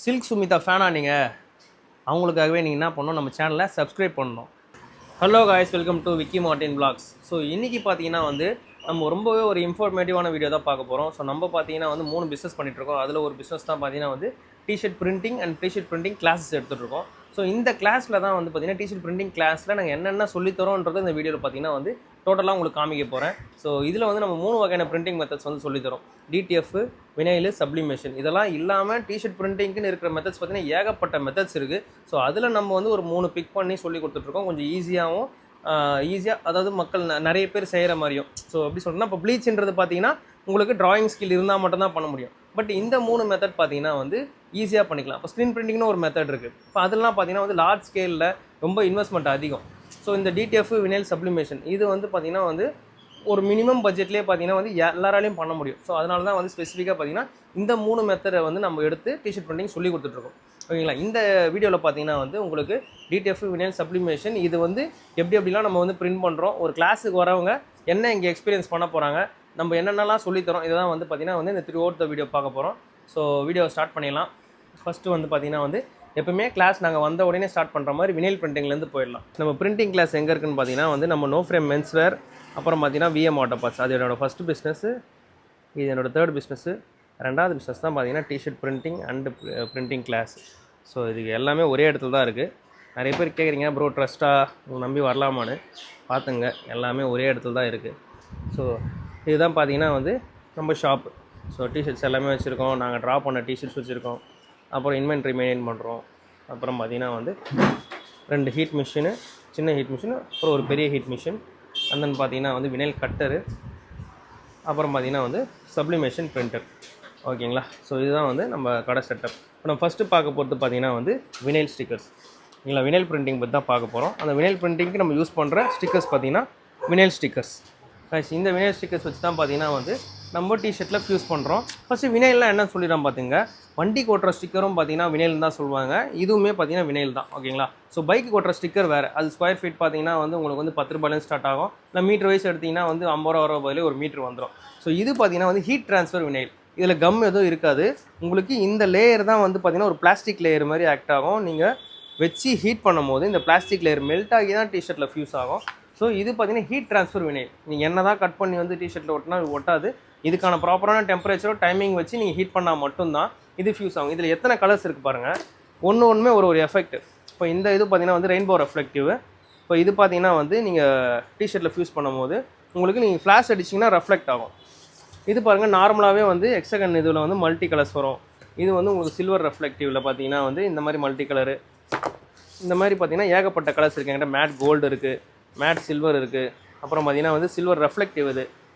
Silk Smitha ஃபேனா நீங்கள் அவங்களுக்காகவே நீங்கள் என்ன பண்ணணும், நம்ம சேனலை சப்ஸ்கிரைப் பண்ணணும். Hello guys, welcome to Vicky Martin blogs. So இன்றைக்கி பார்த்தீங்கன்னா வந்து நம்ம ரொம்பவே ஒரு இன்ஃபர்மேட்டிவான வீடியோ தான் பார்க்க போகிறோம். ஸோ நம்ம பார்த்தீங்கன்னா வந்து 3 பிஸ்னஸ் பண்ணிகிட்ருக்கோம். அதில் ஒரு பிஸ்னஸ் தான் பார்த்தீங்கன்னா வந்து T-shirt printing and T-shirt printing classes எடுத்துகிட்ருக்கோம். ஸோ இந்த கிளாஸில் தான் வந்து பார்த்தீங்கன்னா டிஷர்ட் பிரிண்டிங் கிளாஸில் நாங்கள் என்னென்ன சொல்லித்தரோன்றது இந்த வீடியோவில் பார்த்தீங்கன்னா வந்து டோட்டலாக உங்களுக்கு காமிக்க போகிறேன். ஸோ இதில் வந்து நம்ம 3 வகையான பிரிண்டிங் மெத்தட்ஸ் வந்து சொல்லித்தரோம். TTF, vinyl, sublimation. இதெல்லாம் இல்லாமல் டிஷர்ட் பிரிண்டிங்க்குன்னு இருக்கிற மெத்தட்ஸ் பார்த்தீங்கன்னா ஏகப்பட்ட மெத்தட்ஸ் இருக்குது. ஸோ அதில் நம்ம வந்து ஒரு 3 பிக் பண்ணி சொல்லி கொடுத்துட்ருக்கோம். கொஞ்சம் ஈஸியாக, அதாவது மக்கள் நிறைய பேர் செய்கிற மாதிரியும். ஸோ எப்படி சொல்கிறேன்னா, இப்போ ப்ளீச்ன்றது பார்த்தீங்கன்னா உங்களுக்கு ட்ராயிங் ஸ்கில் இருந்தால் மட்டும்தான் பண்ண முடியும். பட் இந்த 3 மெத்தட் பார்த்தீங்கன்னா வந்து ஈஸியாக பண்ணிக்கலாம். இப்போ ஸ்க்ரீன் பிரிண்டிங்னு ஒரு மெத்தட் இருக்குது. இப்போ அதெல்லாம் பார்த்தீங்கன்னா வந்து லார்ஜ் ஸ்கேலில் ரொம்ப இன்வெஸ்ட்மெண்ட் அதிகம். ஸோ இந்த டிடிஎஃப், வினைல், சப்ளிமேஷன் இது வந்து பார்த்தீங்கன்னா வந்து ஒரு மினிமம் பட்ஜெட்லேயே பார்த்தீங்கன்னா வந்து எல்லாராலையும் பண்ண முடியும். ஸோ அதனால தான் வந்து ஸ்பெசிஃபிக்காக பார்த்தீங்கன்னா இந்த 3 மெத்தடை வந்து நம்ம எடுத்து டிஷர்ட் பிரிண்டிங் சொல்லி கொடுத்துட்ருக்கோம். ஓகேங்களா? இந்த வீடியோவில் பார்த்தீங்கன்னா வந்து உங்களுக்கு டிடிஎஃப், வினைல், சப்ளிமேஷன் இது வந்து எப்படிலாம் நம்ம வந்து பிரிண்ட் பண்ணுறோம், ஒரு கிளாஸுக்கு வரவங்க என்ன இங்கே எக்ஸ்பீரியன்ஸ் பண்ண போகிறாங்க, நம்ம என்னென்னலாம் சொல்லித்தரோம், இதெல்லாம் வந்து பார்த்திங்கன்னா வந்து இந்த த்ரூ அவுட் த வீடியோ பார்க்க போகிறோம். ஸோ வீடியோ ஸ்டார்ட் பண்ணிடலாம். ஃபஸ்ட்டு வந்து பார்த்திங்கன்னா வந்து எப்பவுமே கிளாஸ் நாங்கள் வந்த உடனே ஸ்டார்ட் பண்ணுற மாதிரி வினைல் பிரிண்டிங்லேருந்து போயிடலாம். நம்ம பிரிண்டிங் கிளாஸ் எங்கே இருக்குன்னு பார்த்தீங்கன்னா வந்து நம்ம நோ ஃப்ரேம் மென்ஸ்வேர், அப்புறம் பார்த்தீங்கன்னா விஎம் ஆட்டோ பார்ட்ஸ். அது என்னோடய ஃபஸ்ட்டு பிஸ்னஸ்ஸு, இது என்னோடய தேர்ட் பிஸ்னஸ்ஸு. ரெண்டாவது பிஸ்னஸ் தான் பார்த்தீங்கன்னா T-shirt printing and printing class. So இதுக்கு எல்லாமே ஒரே இடத்துல தான் இருக்குது. நிறைய பேர் கேட்குறீங்க, ப்ரோ ட்ரஸ்ட்டாக நம்பி வரலாமான்னு. பார்த்துங்க, எல்லாமே ஒரே இடத்துல தான் இருக்குது. ஸோ இதுதான் பார்த்தீங்கன்னா வந்து நம்ம ஷாப்பு. ஸோ டிஷர்ட்ஸ் எல்லாமே வச்சுருக்கோம். நாங்கள் ட்ரா பண்ண டிஷர்ட்ஸ் வச்சுருக்கோம். அப்புறம் இன்வென்ட்ரி மெயின்டைன் பண்ணுறோம். அப்புறம் பார்த்திங்கன்னா வந்து 2 ஹீட் மிஷினு, சின்ன ஹீட் மிஷின், அப்புறம் ஒரு பெரிய ஹீட் மிஷின். அண்ட் தென் பார்த்திங்கன்னா வந்து வினைல் கட்டரு, அப்புறம் பார்த்திங்கன்னா வந்து சப்ளிமேஷன் பிரிண்டர். ஓகேங்களா? ஸோ இதுதான் வந்து நம்ம கடை செட்டப். இப்போ நம்ம ஃபஸ்ட்டு பார்க்க போகிறது பார்த்திங்கன்னா வந்து வினைல் ஸ்டிக்கர்ஸ். இல்லைங்களா? வினைல் பிரிண்டிங் பற்றி தான் பார்க்க போகிறோம். அந்த வினைல் பிரிண்டிங்க்கு நம்ம யூஸ் பண்ணுற ஸ்டிக்கர்ஸ் பார்த்திங்கன்னா வினைல் ஸ்டிக்கர்ஸ். இந்த வினைல் ஸ்டிக்கர்ஸ் வச்சு தான் பார்த்திங்கன்னா வந்து நம்ம டிஷர்ட்டில் ஃபியூஸ் பண்ணுறோம். ஃபஸ்ட்டு வினைல்லாம் என்னன்னு சொல்லிடுறோம் பார்த்துங்க. வண்டிக்கு ஓட்டுற ஸ்டிக்கரும் பார்த்திங்கன்னா வினைல் தான் சொல்லுவாங்க. இதுவுமே பார்த்திங்கன்னா வினைல் தான். ஓகேங்களா? ஸோ பைக்கு ஓட்டுற ஸ்டிக்கர் வேறு. அது ஸ்கொயர் ஃபீட் பார்த்திங்கன்னா வந்து உங்களுக்கு வந்து 10 ரூபாயிலேருந்து ஸ்டார்ட் ஆகும். இல்லை மீட்டர் வைஸ் எடுத்திங்கன்னா வந்து 50 ரூபா வர பதிலே ஒரு மீட்ரு வந்துடும். ஸோ இது பார்த்திங்கன்னா வந்து ஹீட் ட்ரான்ஸ்ஃபர் வினைல். இதில் கம் எதுவும் இருக்காது. உங்களுக்கு இந்த லேயர் தான் வந்து பார்த்திங்கன்னா ஒரு பிளாஸ்டிக் லேயர் மாதிரி ஆக்ட் ஆகும். நீங்கள் வச்சு ஹீட் பண்ணும் போது இந்த பிளாஸ்டிக் லேயர் மெல்ட் ஆகி தான் டிஷர்ட்டில் ஃபியூஸ் ஆகும். ஸோ இது பார்த்திங்கன்னா ஹீட் ட்ரான்ஸ்ஃபர் வினைல். நீங்கள் என்ன தான் கட் பண்ணி வந்து டிஷர்ட்டில் ஒட்டினா ஒட்டாது. இதுக்கான ப்ராப்பரான டெம்பரேச்சரோ டைமிங் வச்சு நீங்கள் ஹீட் பண்ணால் மட்டும்தான் இது ஃபியூஸ் ஆகும். இதில் எத்தனை கலர்ஸ் இருக்குது பாருங்கள். ஒன்றுமே ஒரு எஃபெக்ட். இப்போ இந்த இது பார்த்திங்கன்னா வந்து ரெயின்போ ரெஃப்ளெக்டிவ். இப்போ இது பார்த்திங்கன்னா வந்து நீங்கள் டிஷர்ட்டில் ஃபியூஸ் பண்ணும்போது உங்களுக்கு நீங்கள் ஃப்ளாஷ் அடிச்சிங்கன்னா ரெஃப்ளெக்ட் ஆகும். இது பாருங்கள், நார்மலாகவே வந்து எக்ஸகன் இதில் வந்து மல்டி கலர்ஸ் வரும். இது வந்து உங்களுக்கு சில்வர் ரெஃப்ளெக்டிவில் பார்த்தீங்கன்னா வந்து இந்த மாதிரி மல்டி கலரு, இந்த மாதிரி பார்த்தீங்கன்னா ஏகப்பட்ட கலர்ஸ் இருக்குது. என்கிட்ட மேட் கோல்டு இருக்குது, மேட் சில்வர் இருக்குது, அப்புறம் பார்த்தீங்கன்னா வந்து சில்வர் ரெஃப்ளெக்டிவ்.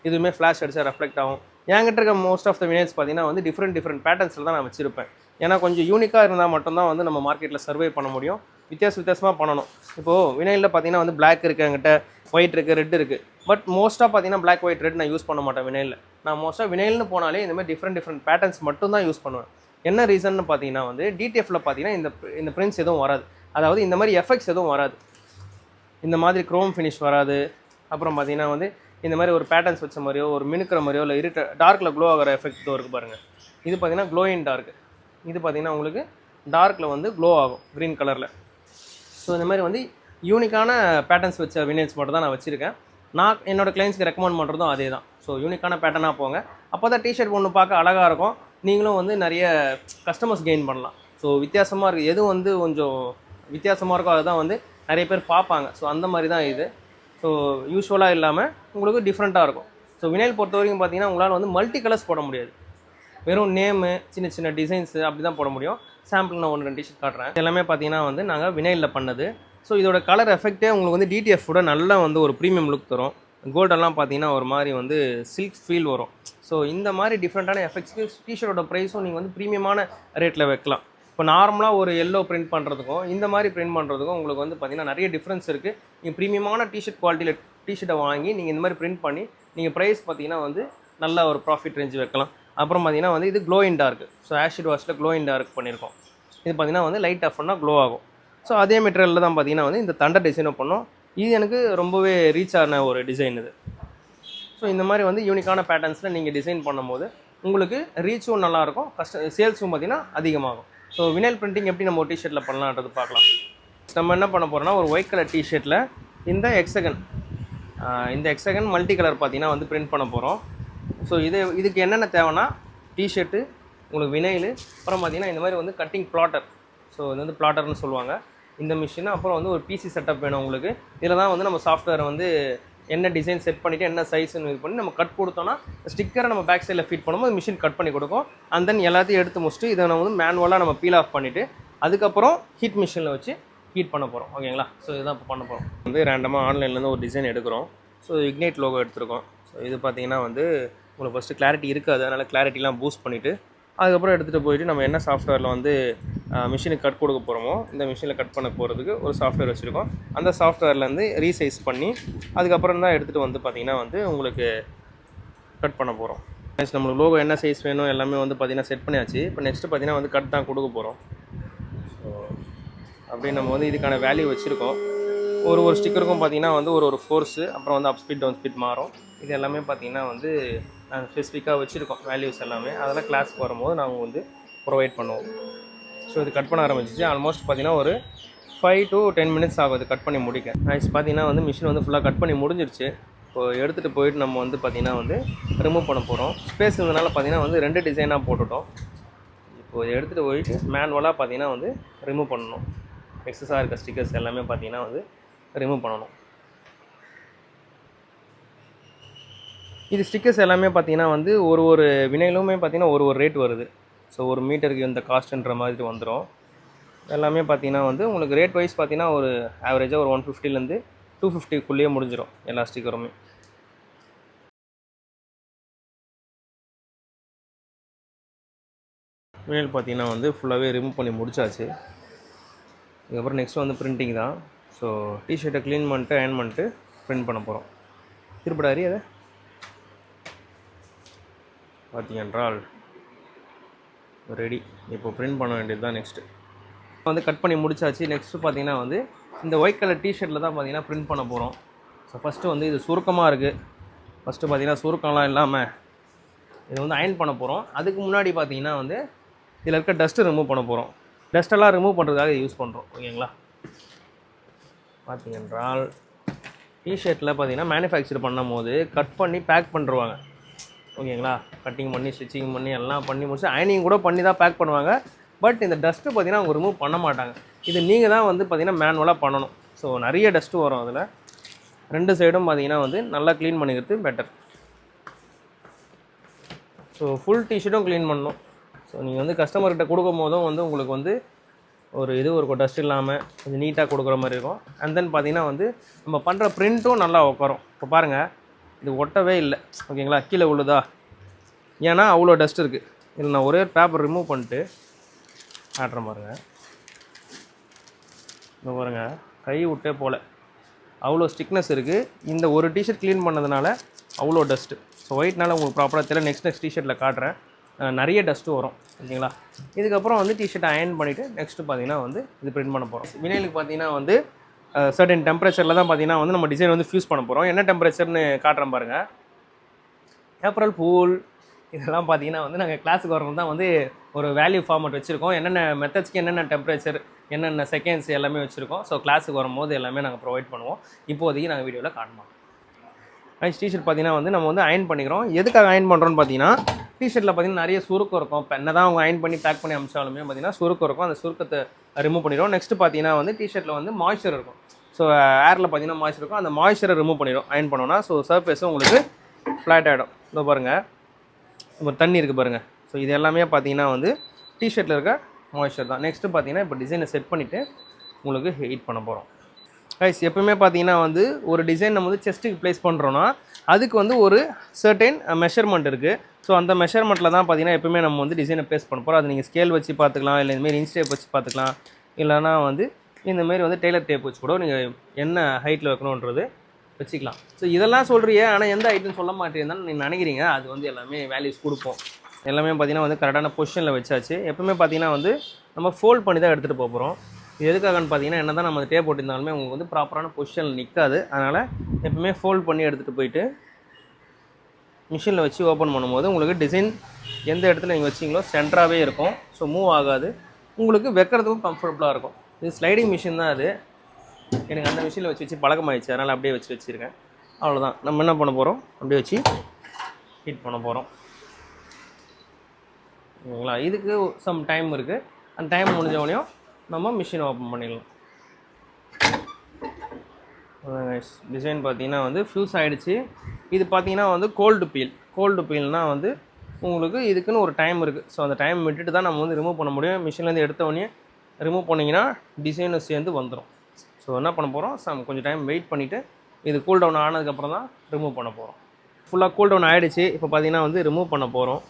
இதுவுமே ஃப்ளாஷ் அடிச்சா ரெஃப்ளெக்ட் ஆகும். என்கிட்ட இருக்க மோஸ்ட் ஆஃப் த வினைல்ஸ் பார்த்தீங்கன்னா வந்து டிஃப்ரெண்ட் பேட்டர்ன்ஸில் தான் நான் வச்சுருப்பேன். ஏன்னா கொஞ்சம் யூனிக்காக இருந்தால் மட்டும்தான் வந்து நம்ம மார்க்கெட்டில் சர்வே பண்ண முடியும். வித்தியாசமாக பண்ணணும். இப்போது வினைலில் பார்த்தீங்கன்னா வந்து பிளாக் இருக்குது, என்கிட்ட ஒயிட் இருக்குது, ரெட் இருக்குது. பட் மோஸ்ட்டாக பார்த்தீங்கன்னா பிளாக், ஒயிட், ரெட் நான் யூஸ் பண்ண மாட்டேன் வினைலில். நான் மோஸ்ட்டாக வினைல்னு போனாலே இந்த மாதிரி டிஃப்ரெண்ட் பேட்டர்ன்ஸ் மட்டும் தான் யூஸ் பண்ணுவேன். என்ன ரீசன்னு பார்த்தீங்கன்னா வந்து டிடிஎஃப்ல பார்த்தீங்கன்னா இந்த பிரிண்ட்ஸ் எதுவும் வராது. அதாவது இந்த மாதிரி எஃபெக்ட்ஸ் எதுவும் வராது. இந்த மாதிரி க்ரோம் ஃபினிஷ் வராது. அப்புறம் பார்த்தீங்கன்னா வந்து இந்த மாதிரி ஒரு பேட்டர்ன்ஸ் வச்ச மாதிரியோ, ஒரு மினுக்கிற மாதிரியோ, இல்லை டார்க்கில் க்ளோ ஆகிற எஃபெக்ட் இருக்குது பாருங்கள். இது பார்த்தீங்கன்னா க்ளோ இன் டார்க். இது பார்த்தீங்கன்னா உங்களுக்கு டார்க்கில் வந்து க்ளோ ஆகும் க்ரீன் கலரில். ஸோ இந்த மாதிரி வந்து யூனிக்கான பேட்டர்ன்ஸ் வச்ச வினைல்ஸ் மட்டும் தான் நான் வச்சுருக்கேன். நான் என்னோடய கிளைண்ட்ஸ்க்கு ரெக்கமெண்ட் பண்ணுறதும் அதே தான். ஸோ யூனிக்கான பேட்டர்னாக போங்க. அப்போ தான் டிஷர்ட் ஒன்று பார்க்க அழகாக இருக்கும். நீங்களும் வந்து நிறைய கஸ்டமர்ஸ் கெயின் பண்ணலாம். ஸோ வித்தியாசமாக இருக்குது. எது வந்து கொஞ்சம் வித்தியாசமாக இருக்கோ அதுதான் வந்து நிறைய பேர் பார்ப்பாங்க. ஸோ அந்த மாதிரி தான் இது. ஸோ யூஸ்வலாக இல்லாமல் உங்களுக்கு டிஃப்ரெண்ட்டாக இருக்கும். ஸோ வினைல் பொறுத்த வரைக்கும் பார்த்தீங்கன்னா உங்களால் வந்து மல்டி கலர்ஸ் போட முடியாது. வெறும் நேமு, சின்ன டிசைன்ஸு அப்படி தான் போட முடியும். சாம்பிள் நான் 1-2 டிஷர்ட் காட்டுறேன். எல்லாமே பார்த்தீங்கன்னா வந்து நாங்கள் வினைலில் பண்ணது. ஸோ இதோட கலர் எஃபெக்டே உங்களுக்கு வந்து டிடிஎஃப் கூட நல்லா வந்து ஒரு ப்ரீமியம் லுக் தரும். கோல்டெல்லாம் பார்த்தீங்கன்னா ஒரு மாதிரி வந்து சில்க் ஃபீல் வரும். ஸோ இந்த மாதிரி டிஃப்ரெண்ட்டான எஃபெக்ட்ஸ்க்கு டிஷர்ட்டோட ப்ரைஸும் நீங்கள் வந்து ப்ரீமியமான ரேட்டில் வைக்கலாம். இப்போ நார்மலாக ஒரு எல்லோ பிரிண்ட் பண்ணுறதுக்கும் இந்த மாதிரி பிரிண்ட் பண்ணுறதுக்கும் உங்களுக்கு வந்து பார்த்திங்கன்னா நிறைய டிஃப்ரென்ஸ் இருக்குது. நீங்கள் ப்ரீமியமான டிஷர்ட் குவாலிட்டியில் டிஷர்ட்டை வாங்கி நீங்கள் இந்த மாதிரி பிரிண்ட் பண்ணி நீங்கள் ப்ரைஸ் பார்த்திங்கன்னா வந்து நல்ல ஒரு ப்ராஃபிட் ரேஞ்சு வைக்கலாம். அப்புறம் பார்த்திங்கன்னா வந்து இது glow in dark. So acid வாஷில் க்ளோ இன் டார்க் பண்ணியிருக்கோம். இது பார்த்திங்கன்னா வந்து லைட் ஆஃப் பண்ணால் க்ளோ ஆகும். ஸோ அதே மெட்டீரியலில் தான் பார்த்திங்கன்னா வந்து இந்த தண்டர் டிசைனை பண்ணோம். இது எனக்கு ரொம்பவே ரீச் ஆன ஒரு டிசைன் இது. ஸோ இந்த மாதிரி வந்து யூனிக்கான பேட்டர்ன்ஸில் நீங்கள் டிசைன் பண்ணும்போது உங்களுக்கு ரீச்சும் நல்லாயிருக்கும், சேல்ஸும் பார்த்திங்கன்னா அதிகமாகும். ஸோ வினைல் பிரிண்டிங் எப்படி நம்ம ஒரு டிஷர்ட்டில் பண்ணலான்றது பார்க்கலாம். நம்ம என்ன பண்ண போகிறோம்னா ஒரு ஒயிட் கலர் டிஷர்ட்டில் இந்த எக்ஸகன் மல்டி கலர் பார்த்தீங்கன்னா வந்து பிரிண்ட் பண்ண போகிறோம். ஸோ இதுக்கு என்னென்ன தேவைன்னா டிஷர்ட்டு, உங்களுக்கு வினைலு, அப்புறம் பார்த்தீங்கன்னா இந்த மாதிரி வந்து கட்டிங் பிளாட்டர். ஸோ இது வந்து பிளாட்டர்னு சொல்லுவாங்க இந்த மிஷின். அப்புறம் வந்து ஒரு பிசி செட்டப் வேணும் உங்களுக்கு. இதில் தான் வந்து நம்ம சாஃப்ட்வேரை வந்து என்ன டிசைன் செட் பண்ணிவிட்டு என்ன சைஸ்ன்னு இது பண்ணி நம்ம கட் கொடுத்தோன்னா ஸ்டிக்கரை நம்ம பேக் சைடில் ஃபிட் பண்ணும்போது மிஷின் கட் பண்ணி கொடுக்கும். அண்ட் தென் எல்லாத்தையும் எடுத்து முடிச்சுட்டு இதை நம்ம வந்து மேனுவலாக நம்ம பீல் ஆஃப் பண்ணிவிட்டு அதுக்கப்புறம் ஹீட் மிஷினில் வச்சு ஹீட் பண்ண போகிறோம். ஓகேங்களா? ஸோ இதுதான் இப்போ பண்ண போகிறோம். வந்து ரேண்டமாக ஆன்லைன்லேருந்து ஒரு டிசைன் எடுக்கிறோம். ஸோ இக்னைட் லோகோ எடுத்துருக்கோம். ஸோ இது பார்த்தீங்கன்னா வந்து உங்களுக்கு ஃபஸ்ட்டு கிளாரிட்டி இருக்காது, அதனால் கிளாரிட்டிலாம் பூஸ்ட் பண்ணிவிட்டு அதுக்கப்புறம் எடுத்துகிட்டு போயிட்டு நம்ம என்ன சாஃப்ட்வேரில் வந்து மிஷினுக்கு கட் கொடுக்க போகிறோமோ இந்த மிஷினில் கட் பண்ண போகிறதுக்கு ஒரு சாஃப்ட்வேர் வச்சுருக்கோம். அந்த சாஃப்ட்வேர்லேருந்து ரீசைஸ் பண்ணி அதுக்கப்புறம் தான் எடுத்துகிட்டு வந்து பார்த்திங்கன்னா வந்து உங்களுக்கு கட் பண்ண போகிறோம். நெக்ஸ்ட் நம்மளுக்கு லோகோ என்ன சைஸ் வேணும் எல்லாமே வந்து பார்த்திங்கன்னா செட் பண்ணியாச்சு. இப்போ நெக்ஸ்ட்டு பார்த்திங்கன்னா வந்து கட் தான் கொடுக்க போகிறோம். ஸோ அப்படியே நம்ம வந்து இதுக்கான வேல்யூ வச்சுருக்கோம். ஒரு ஸ்டிக்கருக்கும் பார்த்திங்கன்னா வந்து ஒரு ஃபோர்ஸு, அப்புறம் வந்து அப் ஸ்பீட் டவுன் ஸ்பீட் மாறும். இது எல்லாமே பார்த்திங்கன்னா வந்து நாங்கள் ஸ்பெசிஃபிக்காக வச்சுருக்கோம் வேல்யூஸ் எல்லாமே. அதெல்லாம் கிளாஸ்க்கு வரும்போது நாங்கள் வந்து ப்ரொவைட் பண்ணுவோம். ஸோ இது கட் பண்ண ஆரம்பிச்சிச்சு. ஆல்மோஸ்ட் பார்த்திங்கன்னா ஒரு 5 to 10 minutes ஆகும் இது கட் பண்ணி முடிக்க. நெக்ஸ்ட் பார்த்திங்கன்னா வந்து மிஷின் வந்து ஃபுல்லாக கட் பண்ணி முடிஞ்சிருச்சு. இப்போ எடுத்துகிட்டு போயிட்டு நம்ம வந்து பார்த்திங்கன்னா வந்து ரிமூவ் பண்ண போகிறோம். ஸ்பேஸ் இருந்தனால பார்த்திங்கன்னா வந்து 2 டிசைனாக போட்டுட்டோம். இப்போது இதை எடுத்துகிட்டு போயிட்டு மேனுவலாக பார்த்திங்கன்னா வந்து ரிமூவ் பண்ணணும். எக்ஸஸாக இருக்க ஸ்டிக்கர்ஸ் எல்லாமே பார்த்திங்கன்னா வந்து ரிமூவ் பண்ணணும். இது ஸ்டிக்கர்ஸ் எல்லாமே பார்த்திங்கன்னா வந்து ஒரு வினையிலுமே பார்த்திங்கன்னா ஒரு ரேட் வருது. ஸோ ஒரு மீட்டருக்கு இந்த காஸ்ட்டுன்ற மாதிரி வந்துடும். எல்லாமே பார்த்திங்கன்னா வந்து உங்களுக்கு ரேட் வைஸ் பார்த்திங்கன்னா ஒரு ஆவரேஜாக ஒரு 150லேருந்து 250க்குள்ளேயே முடிஞ்சிடும் எல்லா ஸ்டிக்கருமே. வினைல் பார்த்திங்கன்னா வந்து ஃபுல்லாகவே ரிமூவ் பண்ணி முடிச்சாச்சு. இதுக்கப்புறம் நெக்ஸ்ட் வந்து பிரிண்டிங் தான். ஸோ டிஷர்ட்டை க்ளீன் பண்ணிட்டு அயர்ன் பண்ணிட்டு பிரிண்ட் பண்ண போகிறோம். திருப்படாரி அதை பார்த்தீங்கன்றால் ரெடி. இப்போ பிரிண்ட் பண்ண வேண்டியது தான். நெக்ஸ்ட்டு வந்து கட் பண்ணி முடிச்சாச்சு. நெக்ஸ்ட்டு பார்த்திங்கன்னா வந்து இந்த ஒயிட் கலர் டிஷர்ட்டில் தான் பார்த்திங்கன்னா பிரிண்ட் பண்ண போகிறோம். ஸோ ஃபஸ்ட்டு வந்து இது சுருக்கமாக இருக்குது. ஃபஸ்ட்டு பார்த்திங்கன்னா சுருக்கம்லாம் இல்லாமல் இதை வந்து அயர்ன் பண்ண போகிறோம். அதுக்கு முன்னாடி பார்த்திங்கன்னா வந்து இதில் இருக்க டஸ்ட்டு ரிமூவ் பண்ண போகிறோம். டஸ்ட்டெல்லாம் ரிமூவ் பண்ணுறதுக்காக யூஸ் பண்ணுறோம். ஓகேங்களா? பார்த்தீங்கன்றால் டிஷர்ட்டில் பார்த்திங்கன்னா மேனுஃபேக்சர் பண்ணும் போது கட் பண்ணி பேக் பண்ணிருவாங்க. ஓகேங்களா? கட்டிங் பண்ணி ஸ்டிச்சிங் பண்ணி எல்லாம் பண்ணி முடிச்சு அயனிங் கூட பண்ணி தான் பேக் பண்ணுவாங்க. பட் இந்த டஸ்ட்டு பார்த்திங்கன்னா அவங்க ரிமூவ் பண்ண மாட்டாங்க. இது நீங்கள் தான் வந்து பார்த்திங்கன்னா மேனுவலாக பண்ணணும். ஸோ நிறைய டஸ்ட்டு வரும் அதில். 2 சைடும் பார்த்திங்கன்னா வந்து நல்லா க்ளீன் பண்ணிக்கிறது பெட்டர். ஸோ ஃபுல் டிஷர்ட்டும் க்ளீன் பண்ணணும். ஸோ நீங்கள் வந்து கஸ்டமர்கிட்ட கொடுக்கும் போதும் வந்து உங்களுக்கு வந்து ஒரு டஸ்ட் இல்லாமல் கொஞ்சம் நீட்டாக கொடுக்குற மாதிரி இருக்கும். அண்ட் தென் பார்த்திங்கன்னா வந்து நம்ம பண்ணுற ப்ரிண்ட்டும் நல்லா உட்காரும். இப்போ பாருங்கள், இது ஒட்டவே இல்லை. ஓகேங்களா? கீழே விழுதா? ஏன்னா அவ்வளோ டஸ்ட் இருக்குது. இதில் நான் ஒரே பேப்பர் ரிமூவ் பண்ணிட்டு காட்டுறேன் பாருங்கள். இந்த பாருங்கள், கை விட்டே போல் அவ்வளோ ஸ்டிக்னஸ் இருக்குது. இந்த ஒரு டிஷர்ட் க்ளீன் பண்ணதுனால அவ்வளோ டஸ்ட்டு. ஸோ ஒயிட்னால உங்களுக்கு ப்ராப்பராக தெரியல. நெக்ஸ்ட் டிஷர்ட்டில் காட்டுறேன். நிறைய டஸ்ட்டு வரும். ஓகேங்களா? இதுக்கப்புறம் வந்து டிஷர்ட்டை அயர்ன் பண்ணிவிட்டு நெக்ஸ்ட்டு பார்த்திங்கன்னா வந்து இது பிரிண்ட் பண்ண போகிறோம். வினைலுக்கு பார்த்திங்கன்னா வந்து சர்டன் டெம்பரேச்சரில் தான் பார்த்திங்கன்னா வந்து நம்ம டிசைன் வந்து ஃபியூஸ் பண்ண போகிறோம். என்ன டெம்பரேச்சர்னு காட்டுறேன் பாருங்கள். ஏப்ரல் ஃபூல் இதெல்லாம் பார்த்திங்கன்னா வந்து நாங்கள் கிளாஸுக்கு வரவங்க தான் வந்து ஒரு வேல்யூ ஃபார்மேட் வச்சுருக்கோம். என்னென்ன மெத்தட்ஸ்க்கு என்னென்ன டெம்பரேச்சர், என்னென்ன செகண்ட்ஸ் எல்லாமே வச்சுருக்கோம். ஸோ கிளாஸுக்கு வரும்போது எல்லாமே நாங்கள் ப்ரொவைட் பண்ணுவோம். இப்போதைக்கு நாங்கள் வீடியோவில் காட்டணும். டிஷர்ட் பார்த்திங்கன்னா வந்து நம்ம வந்து அயர்ன் பண்ணிக்கிறோம். எதுக்காக அயர்ன் பண்ணுறோன்னு பார்த்தீங்கன்னா, டிஷர்ட்டில் பார்த்திங்கன்னா நிறைய சுருக்கம் இருக்கும். இப்போ என்ன தான் அவங்க அயர்ன் பண்ணி பேக் பண்ணி அமிச்சாலுமே பார்த்திங்கன்னா சுருக்கம் இருக்கும். அந்த சுருக்கத்தை ரிமூவ் பண்ணிடுவோம். நெக்ஸ்ட்டு பார்த்திங்கன்னா வந்து டிஷர்ட்டில் வந்து மாய்ஸ்சர் இருக்கும். ஸோ ஏரில் பார்த்திங்கன்னா மாய்ஸ்சர் இருக்கும். அந்த மாய்ஸ்சரை ரிமூவ் பண்ணிடும் அயர்ன் பண்ணோன்னா. ஸோ சர்ஃபேஸும் உங்களுக்கு ஃப்ளாட் ஆகிடும். இதோ பாருங்கள், இப்போ தண்ணி இருக்குது பாருங்கள். ஸோ இது எல்லாமே பார்த்திங்கன்னா வந்து டிஷர்ட்டில் இருக்க மாய்ஸ்சர் தான். நெக்ஸ்ட்டு பார்த்திங்கன்னா இப்போ டிசைனை செட் பண்ணிவிட்டு உங்களுக்கு ஹீட் பண்ண போகிறோம். கைஸ், எப்பவுமே பார்த்தீங்கன்னா வந்து ஒரு டிசைன் நம்ம வந்து செஸ்ட்டுக்கு ப்ளேஸ் பண்ணுறோன்னா அதுக்கு வந்து ஒரு சர்டைன் மெஷர்மெண்ட் இருக்குது. ஸோ அந்த மெஷர்மெண்ட்டில் தான் பார்த்தீங்கன்னா எப்பவுமே நம்ம வந்து டிசைனை ப்ளேஸ் பண்ண போகிறோம். அது நீங்கள் ஸ்கேல் வச்சு பார்த்துக்கலாம், இல்லை இந்தமாரி இன்ச் டேப் வச்சு பார்த்துக்கலாம், இல்லைனா வந்து இந்தமாரி வந்து டெய்லர் டேப் வச்சு கூட நீங்கள் என்ன ஹைட்டில் வைக்கணுன்றது வச்சுக்கலாம். ஸோ இதெல்லாம் சொல்கிறீங்க, ஆனால் எந்த ஹைட்டுன்னு சொல்ல மாட்டேங்குதுன்னு நீங்கள் நினைக்கிறீங்க. அது வந்து எல்லாமே வேல்யூஸ் கொடுப்போம். எல்லாமே பார்த்திங்கன்னா வந்து கரெக்டான பொசிஷனில் வச்சாச்சு. எப்பவுமே பார்த்திங்கன்னா வந்து நம்ம ஃபோல்ட் பண்ணி தான் எடுத்துகிட்டு போகிறோம். இது எதுக்காகன்னு பார்த்தீங்கன்னா, என்ன தான் நம்ம டேப் போட்டிருந்தாலுமே உங்களுக்கு வந்து ப்ராப்பரான பொசிஷனில் நிற்காது. அதனால் எப்பவுமே ஃபோல்ட் பண்ணி எடுத்துகிட்டு போயிட்டு மிஷினில் வச்சு ஓப்பன் பண்ணும்போது உங்களுக்கு டிசைன் எந்த இடத்துல நீங்கள் வச்சிங்களோ சென்டராகவே இருக்கும். ஸோ மூவ் ஆகாது. உங்களுக்கு வைக்கிறதுக்கும் கம்ஃபர்டபுளாக இருக்கும். இது ஸ்லைடிங் மிஷின் தான் அது. எனக்கு அந்த மிஷினில் வச்சு பழக்கமாகிடுச்சு, அதனால் அப்படியே வச்சுருக்கேன். அவ்வளோதான். நம்ம என்ன பண்ண போகிறோம், அப்படியே வச்சு ஹீட் பண்ண போகிறோம். ஓகேங்களா? இதுக்கு சம் டைம் இருக்குது. அந்த டைம் முடிஞ்சவனையும் நம்ம மிஷினை ஓப்பன் பண்ணிடலாம். டிசைன் பார்த்தீங்கன்னா வந்து ஃப்யூஸ் ஆகிடுச்சு. இது பார்த்தீங்கன்னா வந்து கோல்டு பீல்னால் வந்து உங்களுக்கு இதுக்குன்னு ஒரு டைம் இருக்குது. ஸோ அந்த டைம் விட்டுட்டு தான் நம்ம வந்து ரிமூவ் பண்ண முடியும். மிஷின்லேருந்து எடுத்தவொடனே ரிமூவ் பண்ணிங்கன்னா டிசைனும் சேர்ந்து வந்துடும். ஸோ என்ன பண்ண போகிறோம், கொஞ்சம் டைம் வெயிட் பண்ணிவிட்டு இது கூல் டவுன் ஆனதுக்கப்புறம் தான் ரிமூவ் பண்ண போகிறோம். ஃபுல்லாக கூல் டவுன் ஆகிடுச்சு. இப்போ பார்த்தீங்கன்னா வந்து ரிமூவ் பண்ண போகிறோம்.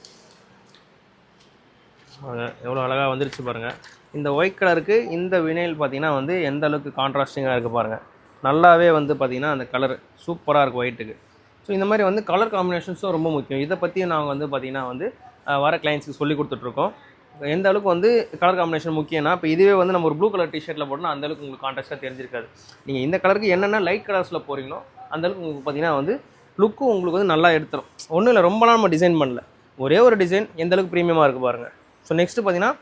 எவ்வளோ அழகாக வந்துருச்சு பாருங்கள். இந்த ஒயிட் கலருக்கு இந்த வினைல் பார்த்தீங்கன்னா வந்து எந்த அளவுக்கு கான்ட்ராஸ்டிங்காக இருக்குது பாருங்கள். நல்லாவே வந்து பார்த்திங்கன்னா அந்த கலர் சூப்பராக இருக்கும் ஒயிட்டுக்கு. ஸோ இந்த மாதிரி வந்து கலர் காம்பினேஷன்ஸும் ரொம்ப முக்கியம். இதை பற்றியும் நாங்கள் வந்து பார்த்திங்கன்னா வந்து வர கிளைண்ட்ஸுக்கு சொல்லி கொடுத்துட்ருக்கோம். எந்த அளவுக்கு வந்து கலர் காம்பினேஷன் முக்கியம்னா, இப்போ இதுவே வந்து நம்ம ஒரு ப்ளூ கலர் டிஷர்ட்டில் போட்டோம்னா அந்தளவுக்கு உங்களுக்கு கான்ட்ராஸ்ட்டாக தெரிஞ்சிருக்காது. நீங்கள் இந்த கலருக்கு என்னென்ன லைட் கலர்ஸில் போகிறீங்களோ அந்தளவுக்கு உங்களுக்கு பார்த்திங்கன்னா வந்து லுக்கும் உங்களுக்கு வந்து நல்லா எடுத்துரும். ஒன்றும் இல்லை, ரொம்ப நாள் நம்ம டிசைன் பண்ணல, ஒரே ஒரு டிசைன் எந்தளவுக்கு ப்ரீமியமாக இருக்குது பாருங்கள். ஸோ நெக்ஸ்ட்டு பார்த்திங்கன்னா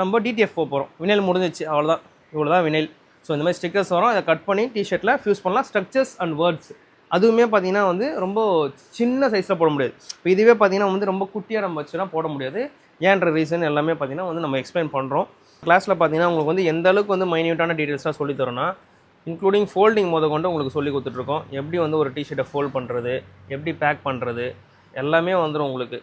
நம்ம டிடிஎஃப் போகிறோம். வினைல் முடிஞ்சிச்சு, அவ்வளோதான். இவ்வளோ தான் வினைல். ஸோ இந்த மாதிரி ஸ்டிக்கர்ஸ் வரும், அதை கட் பண்ணி டிஷர்ட்டில் ஃபியூஸ் பண்ணலாம். ஸ்ட்ரக்சர்ஸ் அண்ட் வேர்ட்ஸ் அதுவுமே பார்த்திங்கன்னா வந்து ரொம்ப சின்ன சைஸில் போட முடியாது. இப்போ இதுவே பார்த்திங்கன்னா வந்து ரொம்ப குட்டியாக நம்ம வச்சுனா போட முடியாது. ஏன்ற ரீசன் எல்லாமே பார்த்திங்கன்னா வந்து நம்ம எக்ஸ்பிளைன் பண்ணுறோம். கிளாஸில் பார்த்திங்கன்னா உங்களுக்கு வந்து எந்த அளவுக்கு வந்து மைன்யூட்டான டீட்டெயில்ஸாக சொல்லி தரோன்னா, இன்க்ளூடிங் ஃபோல்டிங் கொண்டு உங்களுக்கு சொல்லி கொடுத்துட்ருக்கோம். எப்படி வந்து ஒரு டிஷர்ட்டை ஃபோல்ட் பண்ணுறது, எப்படி பேக் பண்ணுறது, எல்லாமே வந்துடும் உங்களுக்கு.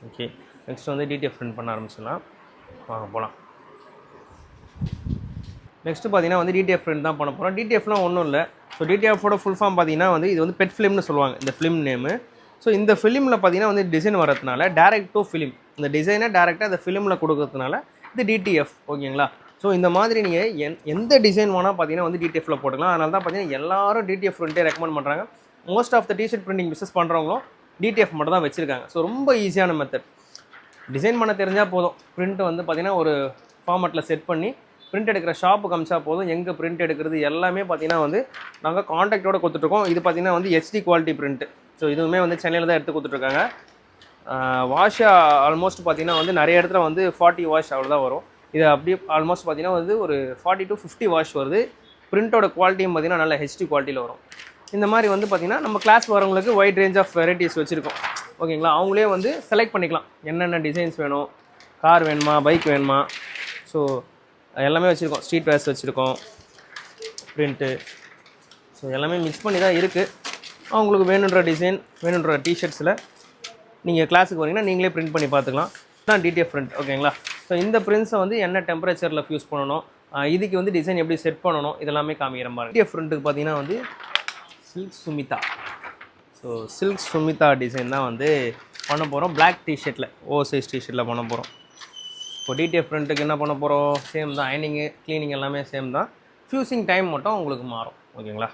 ஓகே, நெக்ஸ்ட் வந்து டிடிஎஃப் பிரிண்ட் பண்ண ஆரம்பிச்சிடலாம். வாங்க போகலாம். நெக்ஸ்ட்டு பார்த்தீங்கன்னா வந்து டிடிஎஃப் பிரிண்ட் தான் பண்ண போகிறோம். டிடிஎஃப்லாம் ஒன்றும் இல்லை. ஸோ டிடிஎஃபோட ஃபுல் ஃபார்ம் பார்த்தீங்கன்னா வந்து இது வந்து பெட் ஃபிலிம்னு சொல்லுவாங்க, இந்த ஃபிலிம் நேமு. ஸோ இந்த ஃபிலிமில் பார்த்தீங்கன்னா வந்து டிசைன் வரதுனால டேரக்ட் டு ஃபிலிம், இந்த டிசைனை டேரெக்டாக அந்த ஃபிலிமில் கொடுக்கறதுனால இது டிடிஎஃப். ஓகேங்களா? ஸோ இந்த மாதிரி நீங்கள் எந்த டிசைன் வேணால் பார்த்தீங்கன்னா வந்து டிடிஎஃப்பில் போட்டுக்கலாம். அதனால தான் பார்த்தீங்கன்னா எல்லாரும் டிடிஎஃப் பிரிண்ட்டே ரெக்கமெண்ட் பண்ணுறாங்க. Most of the T-shirt printing business பண்ணுறவங்களும் டிடிஎஃப் மட்டும் தான் வச்சுருக்காங்க. ஸோ ரொம்ப ஈஸியான மெத்தட். டிசைன் பண்ண தெரிஞ்சால் போதும். பிரிண்ட் வந்து பார்த்திங்கன்னா ஒரு ஃபார்மேட்டில் செட் பண்ணி பிரிண்ட் எடுக்கிற ஷாப்பு காமிச்சா போதும். எங்கே பிரிண்ட் எடுக்கிறது எல்லாமே பார்த்திங்கன்னா வந்து நாங்கள் காண்டாக்டோடு கொடுத்துட்ருக்கோம். இது பார்த்திங்கன்னா வந்து ஹெச்டி குவாலிட்டி பிரிண்ட்டு. ஸோ இதுவுமே வந்து சென்னையில் தான் எடுத்து கொடுத்துட்ருக்காங்க. வாஷ் ஆல்மோஸ்ட் பார்த்திங்கன்னா வந்து நிறைய இடத்துல வந்து 40 வாஷ் அவ்வளோதான் வரும். இது அப்படியே ஆல்மோஸ்ட் பார்த்திங்கன்னா வந்து ஒரு 40 to 50 வாஷ் வருது. பிரிண்ட்டோட குவாலிட்டியும் பார்த்திங்கன்னா நல்ல ஹெச்டி குவாலிட்டியில் வரும். இந்த மாதிரி வந்து பார்த்திங்கன்னா நம்ம கிளாஸ் வரவங்களுக்கு வைட் ரேஞ்ச் ஆஃப் வெரைட்டிஸ் வச்சுருக்கோம். ஓகேங்களா? அவங்களே வந்து செலக்ட் பண்ணிக்கலாம் என்னென்ன டிசைன்ஸ் வேணும், கார் வேணுமா, பைக் வேணுமா. ஸோ எல்லாமே வச்சுருக்கோம். ஸ்ட்ரீட் வேர்ஸ் வச்சுருக்கோம், பிரிண்ட்டு. ஸோ எல்லாமே மிக்ஸ் பண்ணி தான் இருக்குது. அவங்களுக்கு வேணுன்ற டிசைன், வேணுன்ற டிஷர்ட்ஸில் நீங்கள் கிளாஸுக்கு வரீங்கன்னா நீங்களே பிரிண்ட் பண்ணி பார்த்துக்கலாம். தான் டிடிஎஃப் பிரிண்ட். ஓகேங்களா? ஸோ இந்த பிரிண்ட்ஸை வந்து என்ன டெம்பரேச்சரில் ஃபியூஸ் பண்ணணும், இதுக்கு வந்து டிசைன் எப்படி செட் பண்ணணும், இதெல்லாமே காமிக்கிற மாதிரி. டிடிஎஃப் பிரிண்ட்டுக்கு பார்த்தீங்கன்னா வந்து சில்க் சுமிதா. ஸோ சில்க் சுமிதா டிசைன் தான் வந்து பண்ண போகிறோம். பிளாக் டிஷர்ட்டில், ஓவர் சைஸ் டிஷர்ட்டில் பண்ண போகிறோம். இப்போ டிடிஎஃப் பிரிண்ட்டுக்கு என்ன பண்ண போகிறோம், சேம் தான். அயனிங்கு, க்ளீனிங் எல்லாமே சேம் தான். ஃபியூசிங் டைம் மட்டும் உங்களுக்கு மாறும். ஓகேங்களா?